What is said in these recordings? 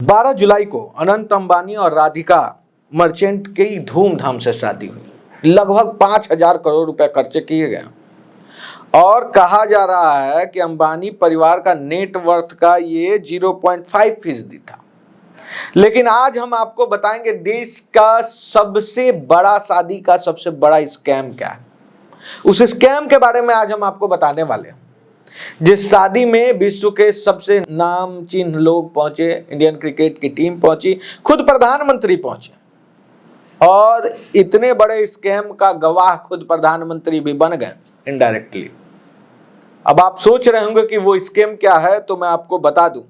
12 जुलाई को अनंत अंबानी और राधिका मर्चेंट की धूमधाम से शादी हुई। लगभग 5,000 करोड़ रुपए खर्चे किए गए और कहा जा रहा है कि अंबानी परिवार का नेटवर्थ का ये 0.5% था। लेकिन आज हम आपको बताएंगे देश का सबसे बड़ा शादी का सबसे बड़ा स्कैम क्या है। उस स्कैम के बारे में आज हम आपको बताने वाले हैं। जिस शादी में विश्व के सबसे नामचीन लोग पहुंचे, इंडियन क्रिकेट की टीम पहुंची, खुद प्रधानमंत्री पहुंचे और इतने बड़े स्कैम का गवाह खुद प्रधानमंत्री भी बन गए इनडायरेक्टली। अब आप सोच रहे होंगे कि वो स्कैम क्या है, तो मैं आपको बता दूं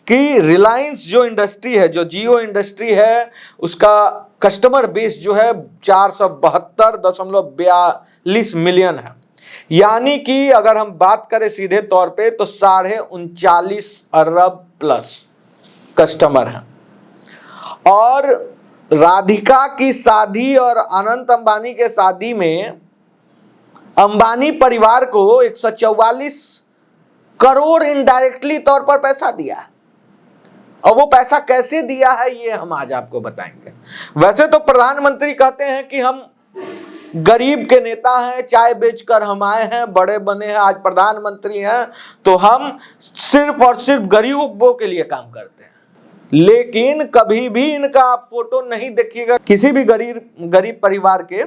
कि रिलायंस जो इंडस्ट्री है, जो जियो इंडस्ट्री है, उसका कस्टमर बेस जो है 472.42 मिलियन है। यानी कि अगर हम बात करें सीधे तौर पे तो 39.5 अरब प्लस कस्टमर हैं। और राधिका की शादी और अनंत अंबानी के शादी में अंबानी परिवार को 144 करोड़ इनडायरेक्टली तौर पर पैसा दिया है। और वो पैसा कैसे दिया है ये हम आज आपको बताएंगे। वैसे तो प्रधानमंत्री कहते हैं कि हम गरीब के नेता हैं, चाय बेचकर हम आए हैं, बड़े बने हैं, आज प्रधानमंत्री हैं, तो हम सिर्फ और सिर्फ गरीबों के लिए काम करते हैं। लेकिन कभी भी इनका आप फोटो नहीं देखिएगा किसी भी गरीब परिवार के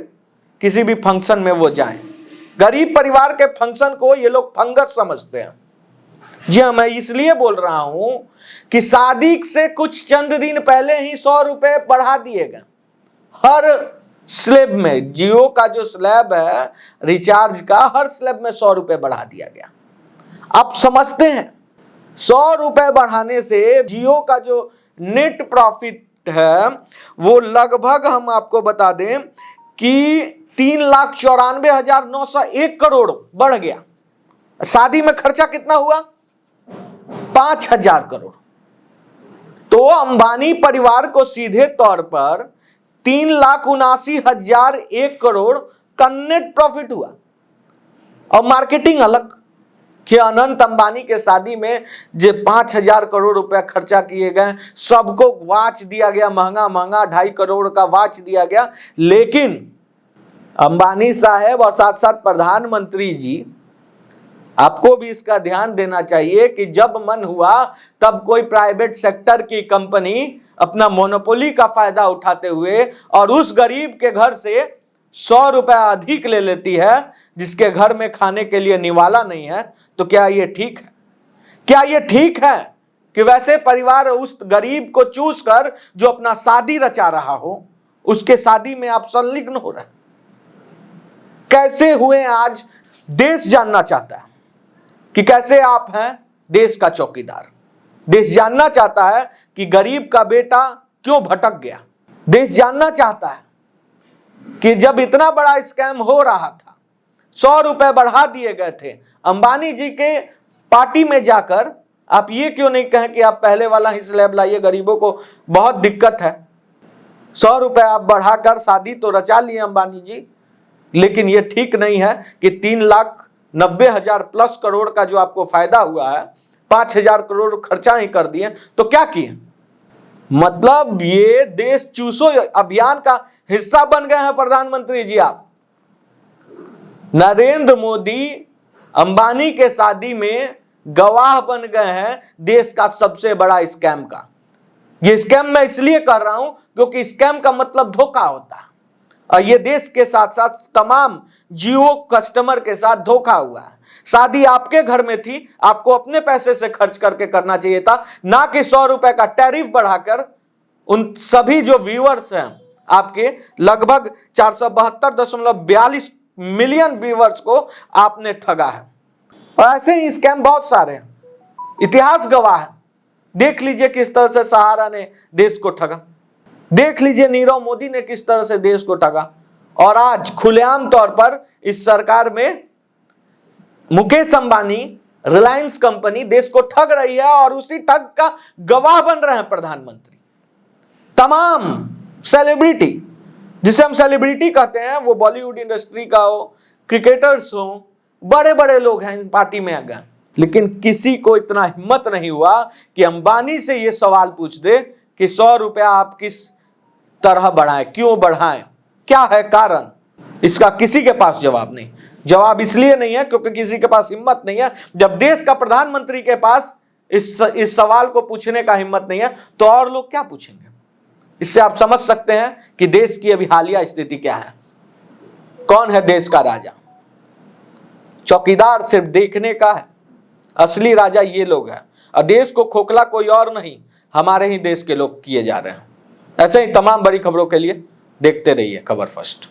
किसी भी फंक्शन में वो जाएं। गरीब परिवार के फंक्शन को ये लोग फंगस समझते हैं। जी हाँ, मैं इसलिए बोल रहा हूं कि शादी से कुछ चंद दिन पहले ही 100 रुपए बढ़ा दिए गए हर स्लैब में। जियो का जो स्लैब है रिचार्ज का, हर स्लैब में 100 रुपए बढ़ा दिया गया। आप समझते हैं 100 रुपए बढ़ाने से जियो का जो नेट प्रॉफिट है वो लगभग हम आपको बता दें कि 3,94,901 करोड़ बढ़ गया। शादी में खर्चा कितना हुआ? 5,000 करोड़। तो अंबानी परिवार को सीधे तौर पर 3,79,001 करोड़ का नेट प्रॉफिट हुआ। और मार्केटिंग अलग कि अनंत अंबानी के शादी में जो 5,000 करोड़ रुपया खर्चा किए गए, सबको वॉच दिया गया, महंगा महंगा 2.5 करोड़ का वॉच दिया गया। लेकिन अंबानी साहब और साथ साथ प्रधानमंत्री जी, आपको भी इसका ध्यान देना चाहिए कि जब मन हुआ तब कोई प्राइवेट सेक्टर की कंपनी अपना मोनोपोली का फायदा उठाते हुए और उस गरीब के घर से 100 रुपया अधिक ले लेती है जिसके घर में खाने के लिए निवाला नहीं है। तो क्या ये ठीक है? क्या ये ठीक है कि वैसे परिवार उस गरीब को चूस कर जो अपना शादी रचा रहा हो उसके शादी में आप संलिग्न हो रहे हैं? कैसे हुए आज देश जानना चाहता है कि कैसे आप हैं देश का चौकीदार। देश जानना चाहता है कि गरीब का बेटा क्यों भटक गया। देश जानना चाहता है कि जब इतना बड़ा स्कैम हो रहा था, 100 रुपए बढ़ा दिए गए थे, अंबानी जी के पार्टी में जाकर आप ये क्यों नहीं कहें कि आप पहले वाला ही स्लैब लाइए, गरीबों को बहुत दिक्कत है। 100 रुपए आप बढ़ाकर शादी तो रचा लिए अंबानी जी, लेकिन ये ठीक नहीं है कि 3,90,000 प्लस करोड़ का जो आपको फायदा हुआ है 5,000 करोड़ खर्चा ही कर दिए। तो क्या किए? मतलब ये देश चूसो अभियान का हिस्सा बन गए हैं प्रधानमंत्री जी। आप नरेंद्र मोदी अंबानी के शादी में गवाह बन गए हैं देश का सबसे बड़ा स्कैम का। ये स्कैम मैं इसलिए कर रहा हूं क्योंकि स्कैम का मतलब धोखा होता है और ये देश के साथ साथ तमाम जियो कस्टमर के साथ धोखा हुआ है। शादी आपके घर में थी, आपको अपने पैसे से खर्च करके करना चाहिए था, ना कि 100 रुपए का टैरिफ बढ़ाकर उन सभी जो व्यूअर्स हैं आपके लगभग 472.42 मिलियन व्यूअर्स को आपने ठगा है। और ऐसे ही स्कैम बहुत सारे हैं, इतिहास गवाह है। देख लीजिए किस तरह से सहारा ने देश को ठगा, देख लीजिए नीरव मोदी ने किस तरह से देश को ठगा। और आज खुलेआम तौर पर इस सरकार में मुकेश अंबानी, रिलायंस कंपनी देश को ठग रही है और उसी ठग का गवाह बन रहे हैं प्रधानमंत्री। तमाम सेलिब्रिटी, जिसे हम सेलिब्रिटी कहते हैं, वो बॉलीवुड इंडस्ट्री का हो, क्रिकेटर्स हो, बड़े बड़े लोग हैं इन पार्टी में आ गए। लेकिन किसी को इतना हिम्मत नहीं हुआ कि अंबानी से यह सवाल पूछ दे कि 100 रुपया आप किस तरह बढ़ाएं, क्यों बढ़ाएं, क्या है कारण। इसका किसी के पास जवाब नहीं। जवाब इसलिए नहीं है क्योंकि किसी के पास हिम्मत नहीं है। जब देश का प्रधानमंत्री के पास इस सवाल को पूछने का हिम्मत नहीं है तो और लोग क्या पूछेंगे। इससे आप समझ सकते हैं कि देश की अभी हालिया स्थिति क्या है। कौन है देश का राजा? चौकीदार सिर्फ देखने का है, असली राजा ये लोग हैं। और देश को खोखला कोई और नहीं, हमारे ही देश के लोग किए जा रहे हैं। ऐसे ही तमाम बड़ी खबरों के लिए देखते रहिए खबर फर्स्ट।